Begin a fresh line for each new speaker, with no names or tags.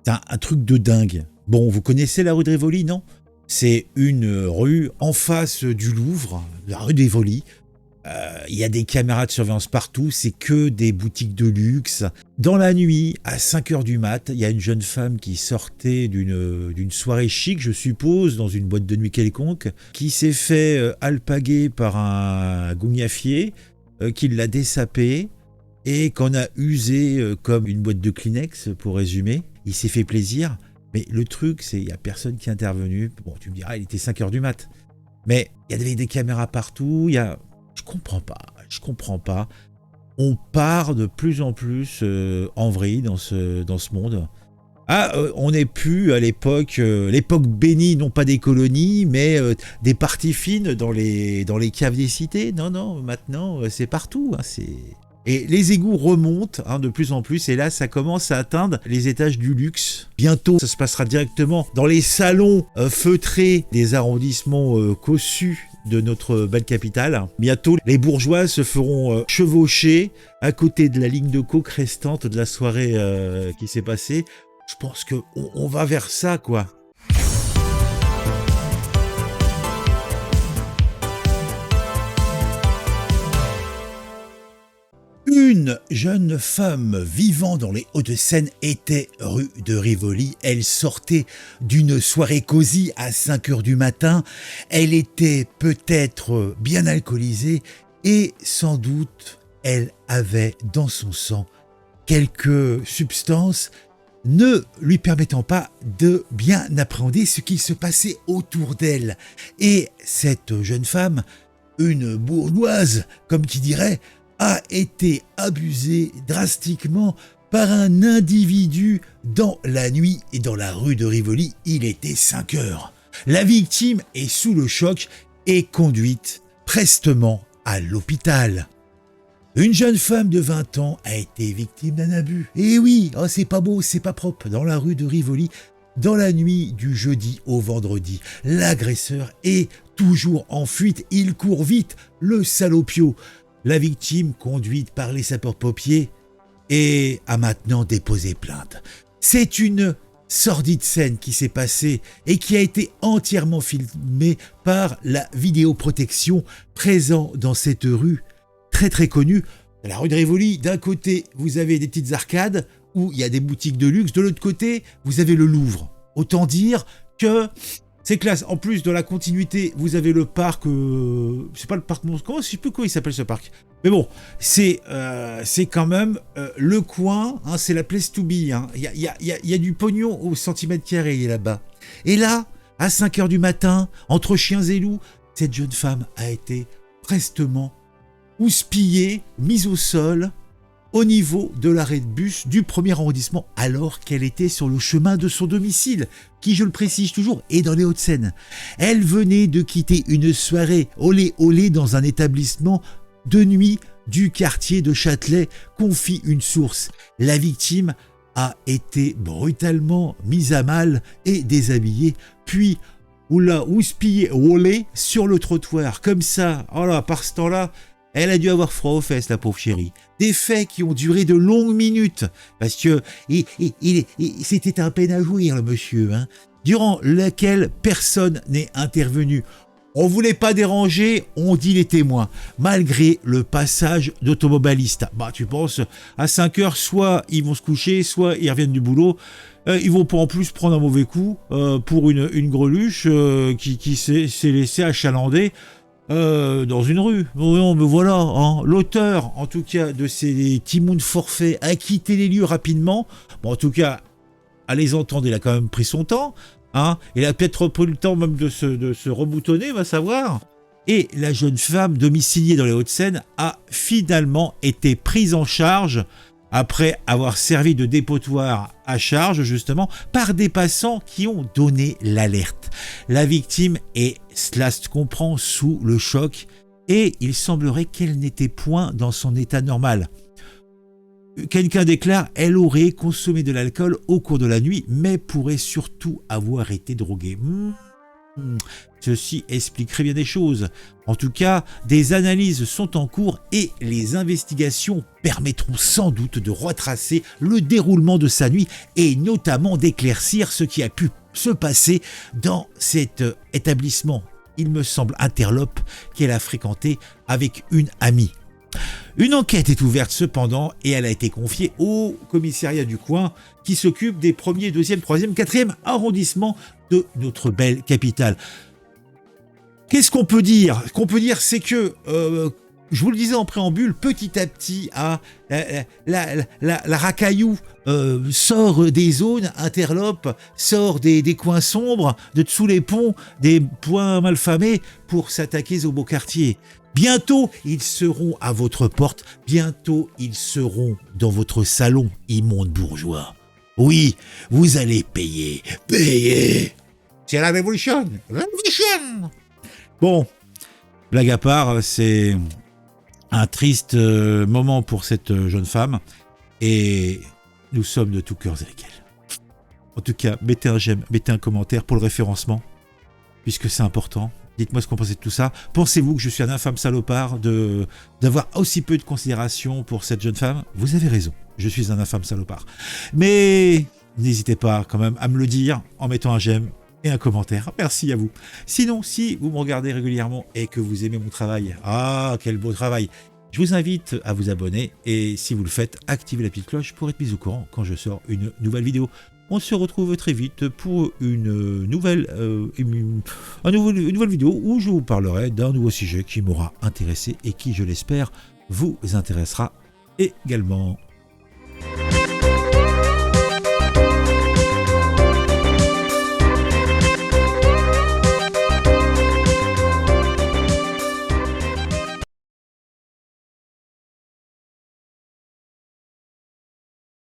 C'est un truc de dingue. Bon, vous connaissez la rue de Rivoli, non? C'est une rue en face du Louvre, la rue de Rivoli. Il y a des caméras de surveillance partout, c'est que des boutiques de luxe. Dans la nuit, à 5 heures du mat, il y a une jeune femme qui sortait d'une soirée chic, je suppose, dans une boîte de nuit quelconque, qui s'est fait alpaguer par un gougnafier, qui l'a dessapé et qu'on a usé comme une boîte de Kleenex, pour résumer. Il s'est fait plaisir, mais le truc, c'est qu'il n'y a personne qui est intervenu. Bon, tu me diras, il était 5 heures du mat. Mais il y avait des caméras partout, Je comprends pas. On part de plus en plus en vrille dans ce monde. On n'est plus à l'époque bénie, non pas des colonies, mais des parties fines dans les caves des cités. Non, maintenant, c'est partout. Et les égouts remontent de plus en plus, et là, ça commence à atteindre les étages du luxe. Bientôt, ça se passera directement dans les salons feutrés des arrondissements cossus de notre belle capitale. Bientôt, les bourgeois se feront chevaucher à côté de la ligne de coke restante de la soirée qui s'est passée. Je pense qu'on va vers ça, quoi. Une jeune femme vivant dans les Hauts-de-Seine était rue de Rivoli. Elle sortait d'une soirée cosy à 5 heures du matin. Elle était peut-être bien alcoolisée et sans doute elle avait dans son sang quelques substances ne lui permettant pas de bien appréhender ce qui se passait autour d'elle. Et cette jeune femme, une bourgeoise, comme qui dirait, a été abusée drastiquement par un individu dans la nuit et dans la rue de Rivoli. Il était 5 heures. La victime est sous le choc et conduite prestement à l'hôpital. Une jeune femme de 20 ans a été victime d'un abus. Et oui, c'est pas beau, c'est pas propre. Dans la rue de Rivoli, dans la nuit du jeudi au vendredi, l'agresseur est toujours en fuite. Il court vite, le salopio. La victime, conduite par les sapeurs-pompiers, a maintenant déposé plainte. C'est une sordide scène qui s'est passée et qui a été entièrement filmée par la vidéoprotection présent dans cette rue très très connue. La rue de Rivoli, d'un côté, vous avez des petites arcades où il y a des boutiques de luxe, de l'autre côté, vous avez le Louvre. Autant dire que c'est classe. En plus de la continuité, vous avez le parc. C'est pas le parc Monstre. Je sais plus comment il s'appelle ce parc. Mais bon, c'est quand même le coin. C'est la place to be. Il y a du pognon au centimètre carré là-bas. Et là, à 5 heures du matin, entre chiens et loups, cette jeune femme a été prestement houspillée, mise au sol, au niveau de l'arrêt de bus du premier arrondissement, alors qu'elle était sur le chemin de son domicile, qui, je le précise toujours, est dans les Hauts-de-Seine. Elle venait de quitter une soirée olé olé dans un établissement de nuit du quartier de Châtelet, confie une source. La victime a été brutalement mise à mal et déshabillée, puis houspillée olé sur le trottoir, comme ça. Oh là, par ce temps-là, elle a dû avoir froid aux fesses, la pauvre chérie. Des faits qui ont duré de longues minutes, parce que c'était un peine à jouir, le monsieur, durant lequel personne n'est intervenu. On voulait pas déranger, on dit les témoins, malgré le passage d'automobilistes. Tu penses, à 5 heures, soit ils vont se coucher, soit ils reviennent du boulot. Ils vont pas en plus prendre un mauvais coup pour une greluche qui s'est laissée achalander dans une rue. Non, mais voilà, l'auteur, en tout cas, de ces timons de forfait a quitté les lieux rapidement. En tout cas, à les entendre, il a quand même pris son temps. Il a peut-être pris le temps même de se reboutonner, va savoir. Et la jeune femme domiciliée dans les Hauts-de-Seine a finalement été prise en charge après avoir servi de dépotoir à charge, justement, par des passants qui ont donné l'alerte. La victime est, cela se comprend, sous le choc et il semblerait qu'elle n'était point dans son état normal. Quelqu'un déclare « Elle aurait consommé de l'alcool au cours de la nuit, mais pourrait surtout avoir été droguée. » Ceci expliquerait bien des choses. En tout cas, des analyses sont en cours et les investigations permettront sans doute de retracer le déroulement de sa nuit et notamment d'éclaircir ce qui a pu se passer dans cet établissement, il me semble interlope, qu'elle a fréquenté avec une amie. Une enquête est ouverte cependant et elle a été confiée au commissariat du coin qui s'occupe des 1er, 2e, 3e, 4e arrondissements de notre belle capitale. Qu'est-ce qu'on peut dire ? Ce qu'on peut dire, c'est que, je vous le disais en préambule, petit à petit, la racaillou sort des zones, interlope, sort des coins sombres, de dessous les ponts, des points malfamés pour s'attaquer aux beaux quartiers. Bientôt, ils seront à votre porte, bientôt, ils seront dans votre salon, immonde bourgeois. Oui, vous allez payer. C'est la révolution. Bon, blague à part, c'est un triste moment pour cette jeune femme et nous sommes de tout cœur avec elle. En tout cas, mettez un j'aime, mettez un commentaire pour le référencement, puisque c'est important. Dites-moi ce qu'on pensez de tout ça. Pensez-vous que je suis un infâme salopard d'avoir aussi peu de considération pour cette jeune femme ? Vous avez raison, je suis un infâme salopard. Mais n'hésitez pas quand même à me le dire en mettant un j'aime et un commentaire. Merci à vous. Sinon, si vous me regardez régulièrement et que vous aimez mon travail, ah, quel beau travail, je vous invite à vous abonner et si vous le faites, activez la petite cloche pour être mis au courant quand je sors une nouvelle vidéo. On se retrouve très vite pour une nouvelle vidéo où je vous parlerai d'un nouveau sujet qui m'aura intéressé et qui, je l'espère, vous intéressera également.